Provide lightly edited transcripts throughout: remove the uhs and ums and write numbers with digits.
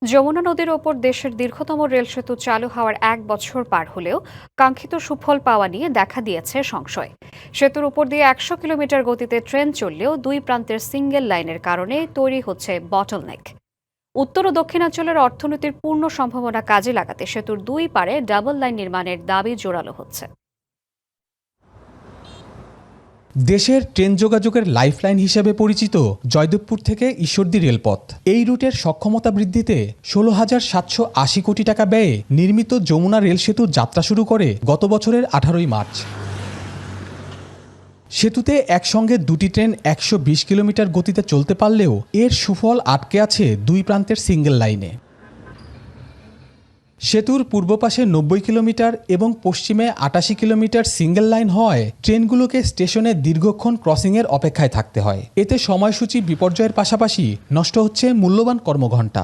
যমুনা নদীর ওপর দেশের দীর্ঘতম রেল সেতু চালু হওয়ার 1 বছর পার হলেও কাঙ্ক্ষিত সুফল পাওয়া নিয়ে দেখা দিয়েছে সংশয়। সেতুর উপর দিয়ে 100 কিলোমিটার গতিতে ট্রেন চললেও দুই প্রান্তের সিঙ্গেল লাইনের কারণে তৈরি হচ্ছে বটলনেক। উত্তর ও দক্ষিণাঞ্চলের অর্থনীতির পূর্ণ সম্ভাবনা কাজে লাগাতে সেতুর দুই পারে ডাবল লাইন নির্মাণের দাবি জোরালো হচ্ছে। দেশের ট্রেন যোগাযোগের লাইফলাইন হিসেবে পরিচিত জয়দেবপুর থেকে ঈশ্বরদী রেলপথ এই রুটের সক্ষমতা বৃদ্ধিতে 16,780 কোটি টাকা ব্যয়ে নির্মিত যমুনা রেল সেতু যাত্রা শুরু করে গত বছরের 18ই মার্চ। সেতুতে একসঙ্গে দুটি ট্রেন 120 কিলোমিটার গতিতে চলতে পারলেও এর সুফল আটকে আছে দুই প্রান্তের সিঙ্গেল লাইনে। সেতুর পূর্ব পাশে 90 কিলোমিটার এবং পশ্চিমে 88 কিলোমিটার সিঙ্গেল লাইন হওয়ায় ট্রেনগুলোকে স্টেশনে দীর্ঘক্ষণ ক্রসিংয়ের অপেক্ষায় থাকতে হয়। এতে সময়সূচি বিপর্যয়ের পাশাপাশি নষ্ট হচ্ছে মূল্যবান কর্মঘণ্টা।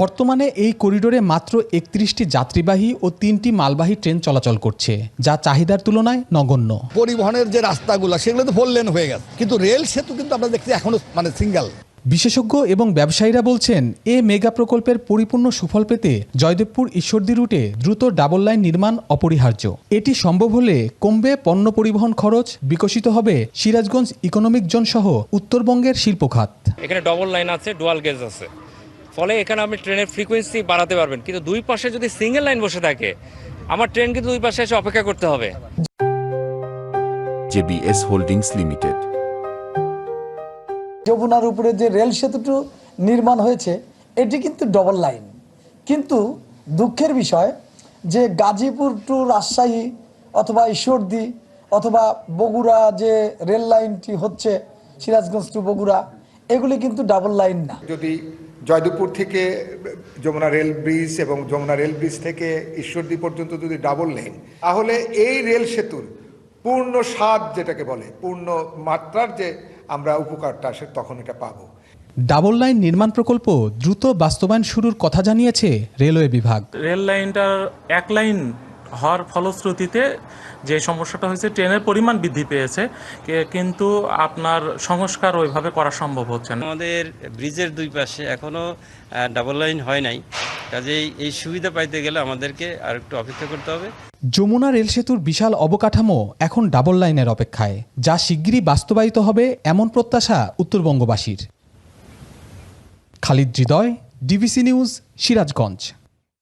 বর্তমানে এই করিডোরে মাত্র 31টি যাত্রীবাহী ও 3টি মালবাহী ট্রেন চলাচল করছে, যা চাহিদার তুলনায় নগণ্য। পরিবহনের যে রাস্তাগুলো সেগুলো তো 4 লেন হয়ে গেছে, কিন্তু রেল সেতু কিন্তু আমরা দেখছি এখনো সিঙ্গেল। বিশেষজ্ঞ এবং ব্যবসায়ীরা বলছেন, এ মেগা প্রকল্পের পরিপূর্ণ সুফল পেতে জয়দেবপুর ঈশ্বরদী রুটে দ্রুত ডাবল লাইন নির্মাণ অপরিহার্য। এটি সম্ভব হলে কমবে পণ্য পরিবহন খরচ, বিকশিত হবে সিরাজগঞ্জ ইকোনমিক জোন সহ উত্তরবঙ্গের শিল্প খাত। এখানে ডবল লাইন আছে, ডুয়াল গেজ আছে, ফলে এখানে আপনি ট্রেনের ফ্রিকোয়েন্সি বাড়াতে পারবেন। কিন্তু দুই পাশে যদি সিঙ্গেল লাইন বসে থাকে, আমার ট্রেন কিন্তু দুই পাশে এসে অপেক্ষা করতে হবে। JBS holdings limited. যমুনার উপরে যে রেল সেতুটি নির্মাণ হয়েছে এটি কিন্তু ডবল লাইন, কিন্তু দুঃখের বিষয় যে গাজীপুর টু রাজশাহী অথবা ঈশ্বরদী অথবা বগুড়া যে রেল লাইনটি হচ্ছে সিরাজগঞ্জ টু বগুড়া, এগুলি কিন্তু ডাবল লাইন না। যদি জয়দেবপুর থেকে যমুনা রেল ব্রিজ এবং যমুনা রেল ব্রিজ থেকে ঈশ্বরদী পর্যন্ত যদি ডাবল লেন, তাহলে এই রেল সেতুর পূর্ণ স্বাদ যেটাকে বলে, পূর্ণ মাত্রার যে আমরা উপকারটা আসে তখন এটা পাবো। ডাবল লাইন নির্মাণ প্রকল্প দ্রুত বাস্তবায়ন শুরুর কথা জানিয়েছে রেলওয়ে বিভাগ। রেল লাইনটার এক লাইন হওয়ার ফলশ্রুতিতে যে সমস্যাটা হয়েছে, ট্রেনের পরিমাণ বৃদ্ধি পেয়েছে, কিন্তু আপনার সংস্কার ওইভাবে করা সম্ভব হচ্ছে না। আমাদের ব্রিজের দুই পাশে এখনো ডাবল লাইন হয় নাই, কাজেই এই সুবিধা পাইতে গেলে আমাদেরকে আর একটু অপেক্ষা করতে হবে। যমুনা রেল সেতুর বিশাল অবকাঠামো এখন ডাবল লাইনের অপেক্ষায়, যা শিগগিরই বাস্তবায়িত হবে এমন প্রত্যাশা উত্তরবঙ্গবাসীর। খালিদ হৃদয়, ডিবিসি নিউজ, সিরাজগঞ্জ।